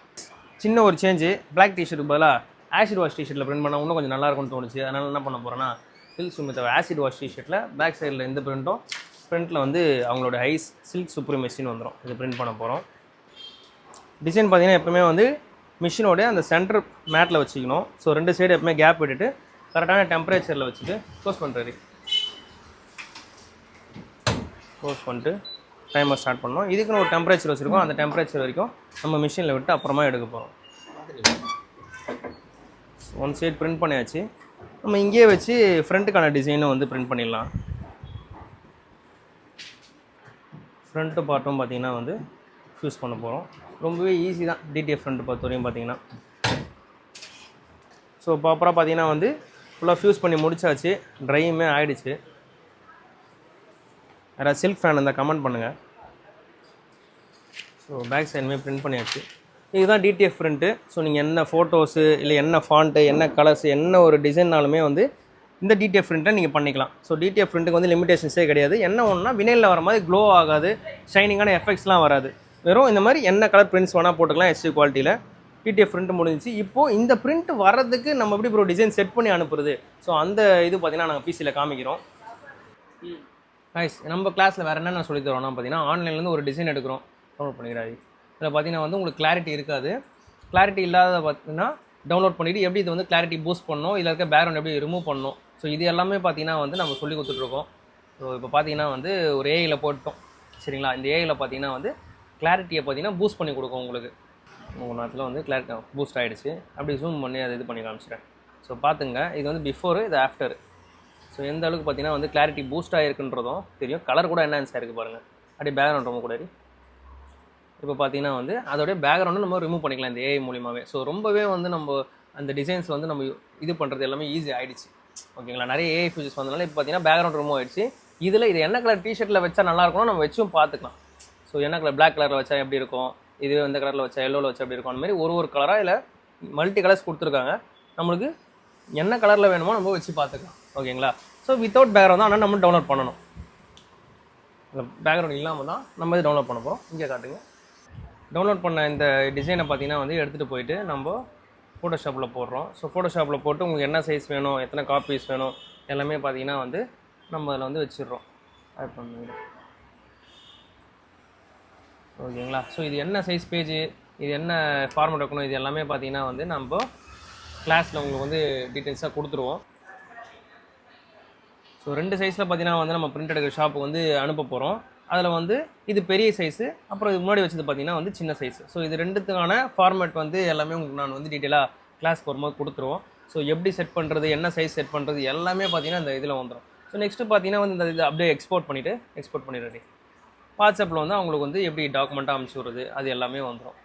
சின்ன ஒரு சேஞ்சு. பிளாக் டிஷர்ட்டுக்கு பதிலாக ஆசிட் வாஷ் டிஷர்ட்டில் பிரிண்ட் பண்ணால் இன்னும் கொஞ்சம் நல்லாயிருக்கும்னு தோணுச்சு. அதனால் என்ன பண்ண போகிறேன்னா, சில்க் சுமிதா ஆசிட் வாஷ் டிஷர்ட்டில் பேக் சைடில் எந்த பிரிண்ட்டும், ஃப்ரண்ட்டில் வந்து அவங்களோட ஐஸ் சில்க் சுப்ரீமசின்னு வந்துடும். இது பிரிண்ட் பண்ண போகிறோம். டிசைன் பார்த்திங்கன்னா எப்பவுமே வந்து மிஷினோட அந்த சென்டர் மேட்டில் வச்சுக்கணும். ஸோ 2 சைடு எப்பவுமே கேப் விட்டுட்டு கரெக்டான டெம்பரேச்சரில் வச்சுட்டு க்ளோஸ் பண்ணுறது. க்ளோஸ் பண்ணிட்டு டைமர் ஸ்டார்ட் பண்ணோம். இதுக்குன்னு ஒரு டெம்பரேச்சர் வச்சுருக்கோம். அந்த டெம்பரேச்சர் வரைக்கும் நம்ம மிஷினில் விட்டு அப்புறமா எடுக்க போகிறோம். ஒன் சைடு பிரிண்ட் பண்ணியாச்சு. நம்ம இங்கேயே வச்சு ஃப்ரண்ட்டுக்கான டிசைனும் வந்து பிரிண்ட் பண்ணிடலாம். ஃப்ரண்ட்டு பார்ட்டும் பார்த்திங்கன்னா வந்து ஃபியூஸ் பண்ண போகிறோம். ரொம்பவே ஈஸி தான் டிடிஎஃப் ஃப்ரண்ட் பொறுத்த வரையும் பார்த்திங்கன்னா. ஸோ ப்ராப்பராக பார்த்திங்கன்னா வந்து ஃபுல்லாக ஃபியூஸ் பண்ணி முடிச்சாச்சு. ட்ரையுமே ஆகிடுச்சு. யாராவது சில்க் ஃபேன் இருந்தால் கமெண்ட் பண்ணுங்கள். ஸோ பேக் சைடுமே பிரிண்ட் பண்ணியாச்சு. இதுதான் டிடிஎஃப் பிரிண்ட்டு. ஸோ நீங்கள் என்ன ஃபோட்டோஸு இல்லை என்ன ஃபாண்ட்டு, என்ன கலர்ஸ், என்ன ஒரு டிசைன்னாலுமே வந்து இந்த டிடிஎஃப் பிரிண்ட்டை நீங்கள் பண்ணிக்கலாம். ஸோ டிடிஎஃப் பிரிண்ட்டுக்கு வந்து லிமிடேஷன்ஸே கிடையாது. என்ன ஒன்றுனா வினைலில் வர மாதிரி க்ளோ ஆகாது, ஷைனிங்கான எஃபெக்ட்ஸ்லாம் வராது. வெறும் இந்த மாதிரி என்ன கலர் பிரிண்ட்ஸ் வேணால் போட்டுக்கலாம். ஹெச்டி குவாலிட்டியில் டிடிஎஃப் பிரிண்ட் முடிஞ்சிச்சு. இப்போது இந்த பிரிண்ட் வர்றதுக்கு நம்ம எப்படி ஒரு டிசைன் செட் பண்ணி அனுப்புறது, ஸோ அந்த இது பார்த்திங்கன்னா நாங்கள் பிசியில் காமிக்கிறோம். கைஸ், நம்ம கிளாஸில் வேறு என்னென்ன சொல்லி தரோம்னா பார்த்தீங்கன்னா, ஆன்லைன்லேருந்து ஒரு டிசைன் எடுக்கிறோம், டவுன்லோட் பண்ணிக்கிறாரு. இதில் பார்த்தீங்கன்னா வந்து உங்களுக்கு கிளாரிட்டி இருக்காது. கிளாரிட்டி இல்லாத பார்த்தீங்கன்னா டவுன்லோட் பண்ணிவிட்டு எப்படி இது வந்து கிளாரிட்டி பூஸ்ட் பண்ணணும், இதில் இருக்க பேக்ரவுண்ட் எப்படி ரிமூவ் பண்ணணும். ஸோ இது எல்லாமே பார்த்தீங்கன்னா வந்து நம்ம சொல்லி கொடுத்துட்ருக்கோம். ஸோ இப்போ பார்த்தீங்கன்னா வந்து ஒரு ஏஐயில் போட்டோம் சரிங்களா. இந்த ஏஐயில் பார்த்தீங்கன்னா வந்து கிளாரிட்டியை பார்த்தீங்கன்னா பூஸ்ட் பண்ணி கொடுக்கும் உங்களுக்கு. உங்கள் நேரத்தில் வந்து கிளாரிட்டி பூஸ்ட் ஆகிடுச்சு. அப்படி ஜூம் பண்ணி அதை இது பண்ணி காமிச்சிட்டேன். ஸோ பார்த்துங்க, இது வந்து பிஃபோரு, இது ஆஃப்டர். ஸோ எந்த அளவுக்கு பார்த்தீங்கன்னா வந்து கிளாரிட்டி பூஸ்ட் ஆகிருக்குன்றதும் தெரியும். கலர் கூட என்ஹான்ஸ் ஆகிருக்கு பாருங்கள். அப்படியே பேக்ரவுண்ட் ரொம்ப கூட இப்போ பார்த்தீங்கன்னா வந்து அதோடைய பேக்ரவுண்டு நம்ம ரிமூவ் பண்ணிக்கலாம் இந்த ஏஐ மூலியமாகவே. ஸோ ரொம்பவே வந்து நம்ம அந்த டிசைன்ஸ் வந்து நம்ம இது பண்ணுறது எல்லாமே ஈஸி ஆகிடுச்சு ஓகேங்களா. நிறைய ஏஐ ஃபியூச்சர்ஸ் வந்ததுனால இப்போ பார்த்தீங்கன்னா பேக்ரவுண்ட் ரிமூவ் ஆகிடுச்சு. இதில் இது என்ன கலர் டிஷர்ட்டில் வச்சா நல்லா இருக்கும்னு நம்ம வச்சும் பார்த்துக்கலாம். ஸோ என்ன கலர் பிளாக் கலரில் வச்சா எப்படி இருக்கும், இது எந்த கலரில் வச்சா எல்லோவில் வச்சா எப்படி இருக்கும், அந்த மாதிரி ஒரு கலராக இல்லை மல்டி கலர்ஸ் கொடுத்துருக்காங்க. நம்மளுக்கு என்ன கலரில் வேணுமோ நம்ம வச்சு பார்த்துக்கலாம் ஓகேங்களா. ஸோ வித்தவுட் பேக்ரவுண்ட் தான் ஆனால் நம்ம டவுன்லோட் பண்ணணும். பேக்ரவுண்ட் இல்லாமல் தான் நம்ம இது டவுன்லோட் பண்ண போகிறோம். இங்கே காட்டுங்க. டவுன்லோட் பண்ண இந்த டிசைனை பார்த்தீங்கன்னா வந்து எடுத்துகிட்டு போயிட்டு நம்ம ஃபோட்டோஷாப்பில் போடுறோம். ஸோ ஃபோட்டோஷாப்பில் போட்டு உங்களுக்கு என்ன சைஸ் வேணும், எத்தனை காப்பீஸ் வேணும் எல்லாமே பார்த்தீங்கன்னா வந்து நம்ம அதில் வந்து வச்சிடுறோம். ஆட் பண்ணுங்க ஓகேங்களா. ஸோ இது என்ன சைஸ் பேஜ், இது என்ன ஃபார்மேட் வைக்கணும், இது எல்லாமே பார்த்தீங்கன்னா வந்து நம்ம கிளாஸில் உங்களுக்கு வந்து டீட்டெயில்ஸாக கொடுத்துருவோம். ஸோ 2 சைஸில் பார்த்தீங்கன்னா வந்து நம்ம பிரிண்ட் எடுக்கிற ஷாப்புக்கு வந்து அனுப்ப போகிறோம். அதில் வந்து இது பெரிய சைஸு, அப்புறம் இது முன்னாடி வச்சது பார்த்தீங்கன்னா வந்து சின்ன சைஸு. ஸோ இது ரெண்டுத்துக்கான ஃபார்மேட் வந்து எல்லாமே உங்களுக்கு நான் வந்து டீட்டெயிலாக கிளாஸ்க்கு வரும்போது கொடுத்துருவோம். ஸோ எப்படி செட் பண்ணுறது, என்ன சைஸ் செட் பண்ணுறது எல்லாமே பார்த்தீங்கன்னா இந்த இதில் வந்துடும். ஸோ நெக்ஸ்ட்டு பார்த்தீங்கன்னா வந்து இந்த இதை அப்படியே எக்ஸ்போர்ட் பண்ணிடுறது. வாட்ஸ்அப்பில் வந்து அவங்களுக்கு வந்து எப்படி டாக்குமெண்ட்டாக அனுப்பிச்சி விடுறது அது எல்லாமே வந்துடும்.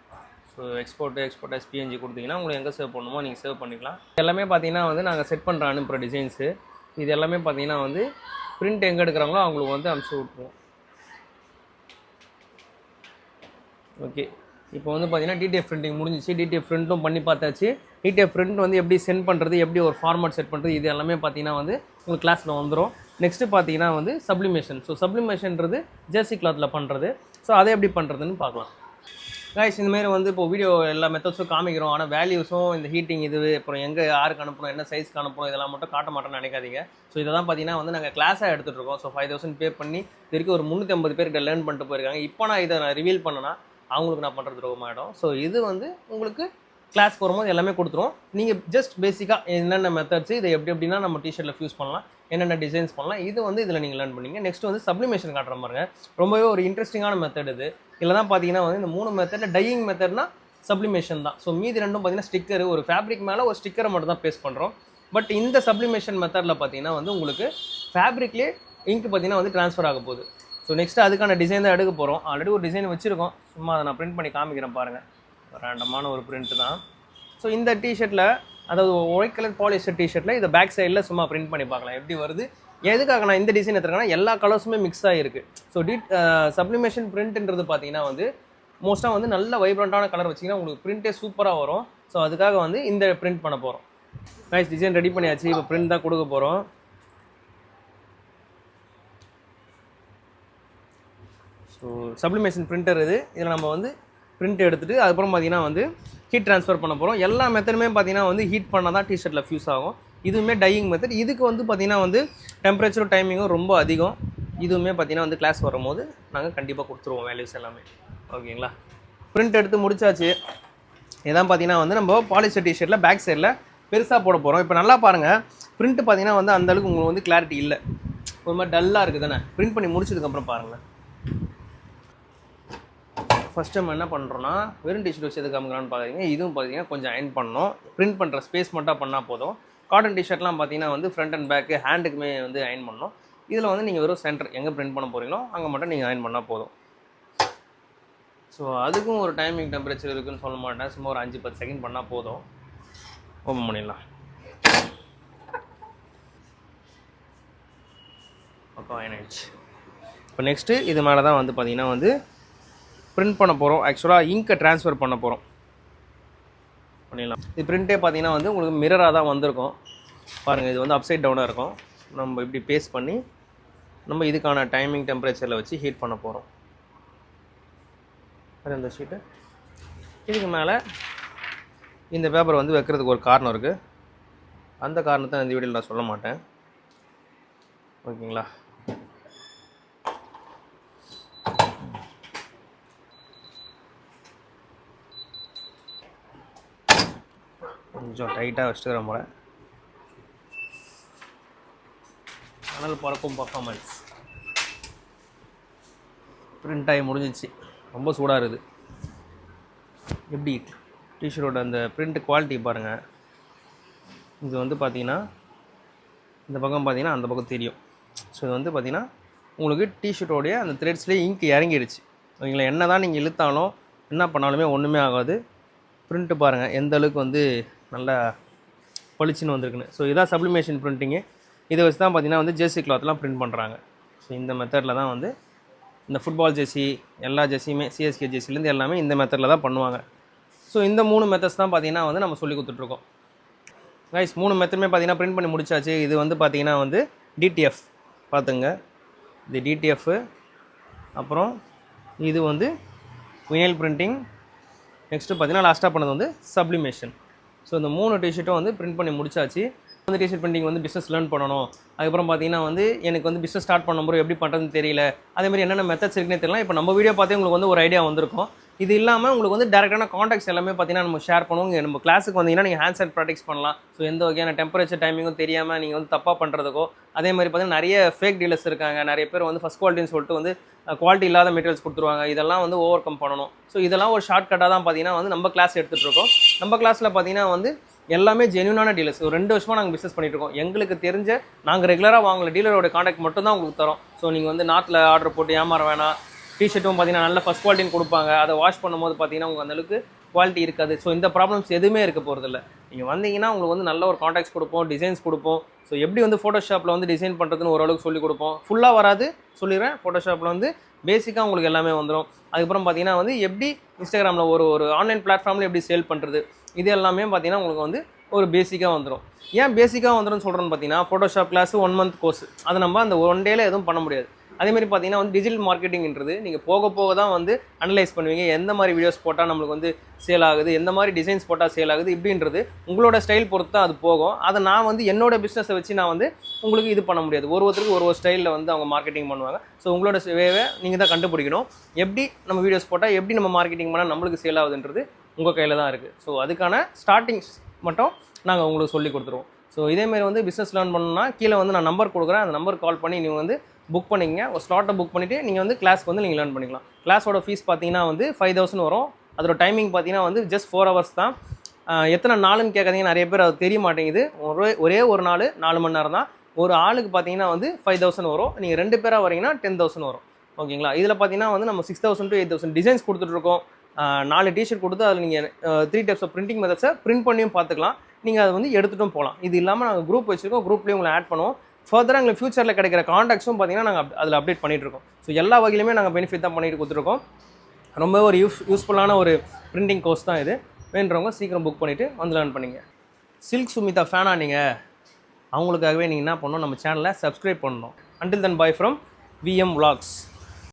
ஸோ எக்ஸ்போர்ட் எஸ்பிஎன்ஜி கொடுத்தீங்கன்னா உங்களுக்கு எங்கே சேவ் பண்ணணுமோ நீங்கள் சேவ் பண்ணிக்கலாம். எல்லாமே பார்த்தீங்கன்னா வந்து நாங்கள் செட் பண்ணுற அனுப்புகிற டிசைன்ஸு இது எல்லாமே பார்த்தீங்கன்னா வந்து பிரிண்ட் எங்கே எடுக்கிறாங்களோ அவங்களுக்கு வந்து அனுப்பிச்சி விட்ருவோம். ஓகே, இப்போ வந்து பார்த்தீங்கன்னா டிடிஎஃப் பிரிண்டிங் முடிஞ்சிச்சு. டிடிஎஃப் பிரிண்ட்டும் பண்ணி பார்த்தாச்சு. டிடிஎஃப் பிரிண்ட் வந்து எப்படி சென்ட் பண்ணுறது, எப்படி ஒரு ஃபார்மேட் செட் பண்ணுறது இது எல்லாமே பார்த்தீங்கன்னா வந்து உங்களுக்கு கிளாஸில் வந்துடும். நெக்ஸ்ட்டு பார்த்தீங்கன்னா வந்து சப்ளிமேஷன். ஸோ சப்ளிமேஷன்றது ஜெர்சி கிளாத்தில் பண்ணுறது. ஸோ அதை எப்படி பண்ணுறதுன்னு பார்க்கலாம். கைஸ் இந்தமாரி வந்து இப்போ வீடியோ எல்லா மெத்தட்ஸும் காமிக்கிறோம். ஆனால் வேல்யூஸும் இந்த ஹீட்டிங் இது அப்புறம் எங்கே யாருக்கு அனுப்பணும், என்ன சைஸ்க்கு அனுப்பணும் இதெல்லாம் மட்டும் காட்ட மாட்டோம்னு நினைக்காதீங்க. ஸோ இதை தான் பார்த்தீங்கன்னா வந்து நாங்கள் கிளாஸாக எடுத்துகிட்டு இருக்கோம். ஸோ 5000 பே பண்ணி இது வரைக்கும் ஒரு 350 பேர்கிட்ட லேர்ன் பண்ணிட்டு போயிருக்காங்க. இப்போ நான் இதை ரிவீல் பண்ணேன்னா அவங்களுக்கு நான் பண்ணுறது ரோகமாகிடும். ஸோ இது வந்து உங்களுக்கு கிளாஸ்க்கு வரும்போது எல்லாமே கொடுத்துருவோம். நீங்கள் ஜஸ்ட் பேசிக்காக என்னென்ன மெத்தட்ஸ் இதை எப்படின்னா நம்ம டிஷர்ட்டில் ஃபியூஸ் பண்ணலாம், என்னென்ன டிசைன்ஸ் பண்ணலாம் இது வந்து இதில் நீங்கள் லேர்ன் பண்ணிங்க. நெக்ஸ்ட் வந்து சப்ளிமேஷன் காட்டுற பாருங்க. ரொம்பவே ஒரு இன்ட்ரெஸ்டிங்கான மெத்தட் இது. இதில் தான் பார்த்தீங்கன்னா வந்து இந்த 3 மெத்தடில் டையிங் மெத்தட்னா சப்ளிமேஷன் தான். ஸோ மீதி ரெண்டும் பார்த்தீங்கன்னா ஸ்டிக்கர், ஒரு ஃபேப்ரிக் மேலே ஒரு ஸ்டிக்கரை மட்டும் தான் பேஸ்ட் பண்ணுறோம். பட் இந்த சப்ளிமேஷன் மெத்தடில் பார்த்தீங்கன்னா வந்து உங்களுக்கு ஃபேப்ரிக்லேயே இங்க் பார்த்தீங்கன்னா வந்து ட்ரான்ஸ்ஃபர் ஆக போகுது. ஸோ நெக்ஸ்ட்டு அதுக்கான டிசைன் தான் எடுக்க போகிறோம். ஆல்ரெடி ஒரு டிசைன் வச்சுருக்கோம், சும்மா அதை நான் பிரிண்ட் பண்ணி காமிக்கிறேன் பாருங்கள். ரேண்டமான ஒரு பிரிண்ட்டு தான். ஸோ இந்த டிஷர்ட்டில், அதாவது ஒயிட் கலர் பாலிஸ்டர் டிஷர்ட்டில் இதை பேக் சைடில் சும்மா பிரிண்ட் பண்ணி பார்க்கலாம் எப்படி வருது. எதுக்காக நான் இந்த டிசைன் எடுத்துருக்கேன்னா எல்லா கலர்ஸுமே மிக்ஸ் ஆகிருக்கு. ஸோ சப்ளிமேஷன் பிரிண்ட்ன்றது பார்த்தீங்கன்னா வந்து மோஸ்ட்டாக வந்து நல்ல வைப்ரண்ட்டான கலர் வச்சிங்கன்னா உங்களுக்கு பிரிண்ட்டே சூப்பராக வரும். ஸோ அதுக்காக வந்து இந்த பிரிண்ட் பண்ண போகிறோம். நைஸ், டிசைன் ரெடி பண்ணியாச்சு. இப்போ பிரிண்ட் தான் கொடுக்க போகிறோம். ஸோ சப்ளிமேஷன் பிரிண்டர் இது. இதில் நம்ம வந்து பிரிண்ட் எடுத்துகிட்டு அதுக்கப்புறம் பார்த்தீங்கன்னா வந்து ஹீட் ட்ரான்ஸ்ஃபர் பண்ண போகிறோம். எல்லா மெத்தடுமே பார்த்தீங்கன்னா வந்து ஹீட் பண்ணால் தான் டிஷர்ட்டில் ஃபியூஸ் ஆகும். இதுவுமே டையிங் மெத்தட். இதுக்கு வந்து பார்த்தீங்கன்னா வந்து டெம்பரேச்சரும் டைமிங்கும் ரொம்ப அதிகம். இதுவுமே பார்த்தீங்கன்னா வந்து கிளாஸ் வரும்போது நாங்கள் கண்டிப்பாக கொடுத்துருவோம் வேல்யூஸ் எல்லாமே. ஓகேங்களா, பிரிண்ட் எடுத்து முடிச்சாச்சு. இதான் பார்த்தீங்கன்னா வந்து நம்ம பாலிஸ்டர் டிஷர்ட்டில் பேக் சைடில் பெருசாக போட போகிறோம். இப்போ நல்லா பாருங்கள், பிரிண்ட் பார்த்தீங்கன்னா வந்து அந்தளவுக்கு உங்களுக்கு வந்து கிளாரிட்டி இல்லை, ஒரு மாதிரி டல்லாக இருக்குது தானே. பிரிண்ட் பண்ணி முடிச்சதுக்கப்புறம் பாருங்கள். ஃபஸ்ட் நம்ம என்ன பண்ணுறோன்னா வெறும் டிஷர்ட் வச்சு எது காமிக்கலான்னு பார்க்குறீங்க. இதுவும் பார்த்தீங்கன்னா கொஞ்சம் அயன் பண்ணணும். பிரிண்ட் பண்ணுற ஸ்பேஸ் மட்டும் பண்ணால் போதும். காட்டன் டிஷர்ட்லாம் பார்த்தீங்கன்னா வந்து ஃப்ரண்ட் அண்ட் பேக்கு ஹேண்டுக்குமே வந்து அயன் பண்ணணும். இதில் வந்து நீங்கள் வெறும் சென்டர் எங்கே பிரிண்ட் பண்ண போகிறீங்களோ அங்கே மட்டும் நீங்கள் அயன் பண்ணால் போதும். ஸோ அதுக்கும் ஒரு டைமிங் டெம்பரேச்சர் இருக்குதுன்னு சொல்ல மாட்டேன், சும்மா ஒரு 5-10 செகண்ட் பண்ணால் போதும். ஓப்பன் பண்ணிடலாம். பக்கம் அயன் ஆயிடுச்சு. இப்போ நெக்ஸ்ட்டு இது மேலே தான் வந்து பார்த்தீங்கன்னா வந்து பிரிண்ட் பண்ண போகிறோம். ஆக்சுவலாக இங்கை ட்ரான்ஸ்ஃபர் பண்ண போகிறோம். பண்ணிடலாம். இது பிரிண்ட்டே பார்த்தீங்கன்னா வந்து உங்களுக்கு மிரராக தான் வந்திருக்கும் பாருங்கள். இது வந்து அப்சைட் டவுனாக இருக்கும். நம்ம இப்படி பேஸ்ட் பண்ணி நம்ம இதுக்கான டைமிங் டெம்பரேச்சரில் வச்சு ஹீட் பண்ண போகிறோம். அது இந்த ஷீட்டு. இதுக்கு மேலே இந்த பேப்பர் வந்து வைக்கிறதுக்கு ஒரு காரணம் இருக்குது. அந்த காரணத்தை இந்த வீடியோவில் நான் சொல்ல மாட்டேன். ஓகேங்களா, கொஞ்சம் டைட்டாக வச்சுக்கிறேன் போல. அனல் பறக்கும் பர்ஃபார்மன்ஸ் பிரிண்ட் ஆகி முடிஞ்சிச்சு. ரொம்ப சூடாக இருக்குது. எப்படி டிஷர்ட்டோட அந்த பிரிண்ட் குவாலிட்டி பாருங்கள். இது வந்து பார்த்திங்கன்னா இந்த பக்கம் பார்த்திங்கன்னா அந்த பக்கம் தெரியும். ஸோ இது வந்து பார்த்திங்கன்னா உங்களுக்கு டிஷர்ட்டோடைய அந்த த்ரெட்ஸ்லேயே இங்க் இறங்கிடுச்சு. ஓகேங்களா? என்ன தான் நீங்கள் இழுத்தாலும் என்ன பண்ணாலுமே ஒன்றுமே ஆகாது. பிரிண்ட்டு பாருங்கள் எந்த அளவுக்கு வந்து நல்லா பளிச்சுன்னு வந்திருக்குன்னு. ஸோ இதான் சப்ளிமேஷன் பிரிண்டிங்கு. இதை வச்சு தான் பார்த்திங்கன்னா வந்து ஜெர்சி கிளாத்லாம் பிரிண்ட் பண்ணுறாங்க. ஸோ இந்த மெத்தடில் தான் வந்து இந்த ஃபுட்பால் ஜெர்சி எல்லா ஜெர்சியுமே சிஎஸ்கே ஜெர்சிலேருந்து எல்லாமே இந்த மெத்தடில் தான் பண்ணுவாங்க. ஸோ இந்த 3 மெத்தட்ஸ் தான் பார்த்திங்கன்னா வந்து நம்ம சொல்லி கொடுத்துட்ருக்கோம். கைஸ் 3 மெத்தடுமே பார்த்திங்கன்னா பிரிண்ட் பண்ணி முடிச்சாச்சு. இது வந்து பார்த்திங்கன்னா வந்து டிடிஎஃப் பார்த்துங்க. இது டிடிஎஃப். அப்புறம் இது வந்து வினைல் பிரிண்டிங். நெக்ஸ்ட்டு பார்த்திங்கன்னா லாஸ்ட்டாக பண்ணது வந்து சப்ளிமேஷன். ஸோ இந்த 3 டிஷர்ட்டும் வந்து பிரிண்ட் பண்ணி முடிச்சாச்சு. வந்து டிஷர்ட் பிரிண்டிங் வந்து பிஸ்னஸ் லேர்ன் பண்ணணும். அதுக்கப்புறம் பார்த்திங்கன்னா வந்து எனக்கு வந்து பிஸ்னஸ் ஸ்டார்ட் பண்ணும்போது எப்படி பண்ணுறதுன்னு தெரியல. அதேமாதிரி என்னென்ன மெத்தட்ஸ் இருக்குன்னே தெரியல. இப்போ நம்ம வீடியோ பார்த்தே உங்களுக்கு வந்து ஒரு ஐடியா வந்திருக்கும். இது இல்லாமல் உங்களுக்கு வந்து டேரெக்டான காண்டாக்ட்ஸ் எல்லாமே பார்த்திங்கன்னா நம்ம ஷேர் பண்ணுவோம். நம்ம கிளாஸுக்கு வந்தீங்கன்னா நீங்கள் ஹேண்ட் செட் ப்ராக்டிஸ் பண்ணலாம். ஸோ எந்த வகையான டெம்பரேச்சர் டைமிங்கும் தெரியாமல் நீங்கள் வந்து தப்பாக பண்ணுறதுக்கோ, அதே மாதிரி பார்த்திங்கன்னா நிறைய ஃபேக் டீலர்ஸ் இருக்காங்க. நிறைய பேர் வந்து ஃபஸ்ட் குவாலிட்டின்னு சொல்லிட்டு வந்து குவாலிட்டி இல்லாத மெட்டீரியல்ஸ் கொடுத்துருவாங்க. இதெல்லாம் வந்து ஓவர் கம் பண்ணணும். ஸோ இதெல்லாம் ஒரு ஷார்ட் கட்டாக தான் பார்த்திங்கன்னா வந்து நம்ம கிளாஸ் எடுத்துகிட்டு இருக்கோம். நம்ம கிளாஸில் பார்த்திங்கன்னா வந்து எல்லாமே ஜென்யூனான டீலர்ஸ். ஒரு 2 வருஷமாக நாங்கள் பிஸ்னஸ் பண்ணிட்டு இருக்கோம். எங்களுக்கு தெரிஞ்ச நாங்கள் ரெகுலராக வாங்கல டீலரோட காண்டாக்ட் மட்டும் தான் உங்களுக்கு தரோம். ஸோ நீங்கள் வந்து நாட்டில் ஆர்டர் போட்டு ஏமாற வேணாம். டிஷர்ட்டும் பார்த்தீங்கன்னா நல்ல ஃபஸ்ட் குவாலிட்டின்னு கொடுப்பாங்க. அதை வாஷ் பண்ணும்போது பார்த்தீங்கன்னா உங்களுக்கு அந்தளவுக்கு குவாலிட்டி இருக்காது. ஸோ இந்த ப்ராப்ளம்ஸ் எதுவுமே இருக்க போகிறதில்ல. நீங்கள் வந்தீங்கன்னா உங்களுக்கு வந்து நல்ல ஒரு காண்டாக்ட்ஸ் கொடுப்போம், டிசைன்ஸ் கொடுப்போம். ஸோ எப்படி வந்து ஃபோட்டோஷாப்பில் வந்து டிசைன் பண்ணுறதுன்னு ஓரளவுக்கு சொல்லிக் கொடுப்போம். ஃபுல்லாக வராது சொல்லிடுறேன். ஃபோட்டோஷாப்பில் வந்து பேசிக்காக உங்களுக்கு எல்லாமே வந்துடும். அதுக்கப்புறம் பார்த்தீங்கன்னா வந்து எப்படி இன்ஸ்டாகிராமில் ஒரு ஆன்லைன் பிளாட்ஃபார்மில் எப்படி சேல் பண்ணுறது, இது எல்லாமே பார்த்தீங்கன்னா உங்களுக்கு வந்து ஒரு பேசிக்காக வந்துடும். ஏன் பேசிக்காக வந்துடும் சொல்கிறேன்னு பார்த்தீங்கன்னா ஃபோட்டோஷாப் கிளாஸ் 1 மந்த் கோர்ஸ். அதை நம்ம அந்த 1 டேயில் எதுவும் பண்ண முடியாது. அதேமாதிரி பார்த்தீங்கன்னா வந்து டிஜிட்டல் மார்க்கெட்டிங்கிறது நீங்கள் போக போக தான் வந்து அனலைஸ் பண்ணுவீங்க. எந்த மாதிரி வீடியோஸ் போட்டால் நம்மளுக்கு வந்து சேல் ஆகுது, எந்த மாதிரி டிசைன்ஸ் போட்டால் சேல் ஆகுது, இப்படின்றது உங்களோட ஸ்டைல் பொறுத்து தான் அது போகும். அதை நான் வந்து என்னோட பிஸ்னஸை வச்சு நான் வந்து உங்களுக்கு இது பண்ண முடியாது. ஒருத்தருக்கு ஒரு ஸ்டைலில் வந்து அவங்க மார்க்கெட்டிங் பண்ணுவாங்க. ஸோ உங்களோட வேவை நீங்கள் தான் கண்டுபிடிக்கணும். எப்படி நம்ம வீடியோஸ் போட்டால் எப்படி நம்ம மார்க்கெட்டிங் பண்ணால் நம்மளுக்கு சேல் ஆகுதுன்றது உங்கள் கையில் தான் இருக்குது. ஸோ அதுக்கான ஸ்டார்டிங்ஸ் மட்டும் நாங்கள் உங்களுக்கு சொல்லி கொடுத்துருவோம். ஸோ இதேமாரி வந்து பிஸ்னஸ் லேர்ன் பண்ணணும்னா கீழே வந்து நான் நம்பர் கொடுக்குறேன். அந்த நம்பர் கால் பண்ணி நீங்கள் வந்து புக் பண்ணிக்கங்க. ஒரு ஸ்லாட்டை புக் பண்ணிவிட்டு நீங்கள் வந்து கிளாஸ்க்கு வந்து நீங்கள் லேர்ன் பண்ணிக்கலாம். கிளாஸோட ஃபீஸ் பார்த்தீங்கன்னா வந்து 5000 வரும். அதோட டைமிங் பார்த்தீங்கன்னா வந்து ஜஸ்ட் 4 hours தான். எத்தனை நாளுன்னு கேட்காதீங்க. நிறைய பேர் அது தெரிய மாட்டேங்குது. ஒரே ஒரு நாள் 4 மணி நேரம் தான். ஒரு ஆளுக்கு பார்த்தீங்கன்னா வந்து 5000 வரும். நீங்கள் 2 பேராக வரீங்கன்னா 10,000 வரும். ஓகேங்களா? இதில் பார்த்தீங்கன்னா வந்து நம்ம 6000 to 8000 டிசைன்ஸ் கொடுத்துட்ருக்கோம். 4 டிஷர்ட் கொடுத்து அதில் நீங்கள் 3 types ஆஃப் பிரிண்டிங் மெத்தட்ஸை பிரிண்ட் பண்ணியும் பார்த்துக்கலாம். நீங்கள் அதை வந்து எடுத்துகிட்டும் போகலாம். இது இல்லாமல் நாங்கள் குரூப் வச்சுருக்கோம். குரூப்லேயும் உங்களை ஆட் பண்ணுவோம். ஃபர்தராக எங்களுக்கு ஃபியூச்சரில் கிடைக்கிற காண்டாக்ட்ஸும் பார்த்தீங்கன்னா நாங்கள் அதில் அப்டேட் பண்ணிகிட்ருக்கோம். ஸோ எல்லா வகையிலுமே நாங்கள் பெனிஃபிட் தான் பண்ணிட்டு கொடுத்துருக்கோம். ரொம்ப ஒரு யூஸ்ஃபுல்லான ஒரு பிரிண்டிங் கோர்ஸ் தான் இது. வேணுறவங்க சீக்கிரம் புக் பண்ணிவிட்டு வந்து லேர்ன் பண்ணிங்க. சில்க் சுமிதா ஃபேனா நீங்கள் அவங்களுக்காகவே நீங்கள் என்ன பண்ணணும், நம்ம சேனலை சப்ஸ்கிரைப் பண்ணணும். Until then bye from VM vlogs.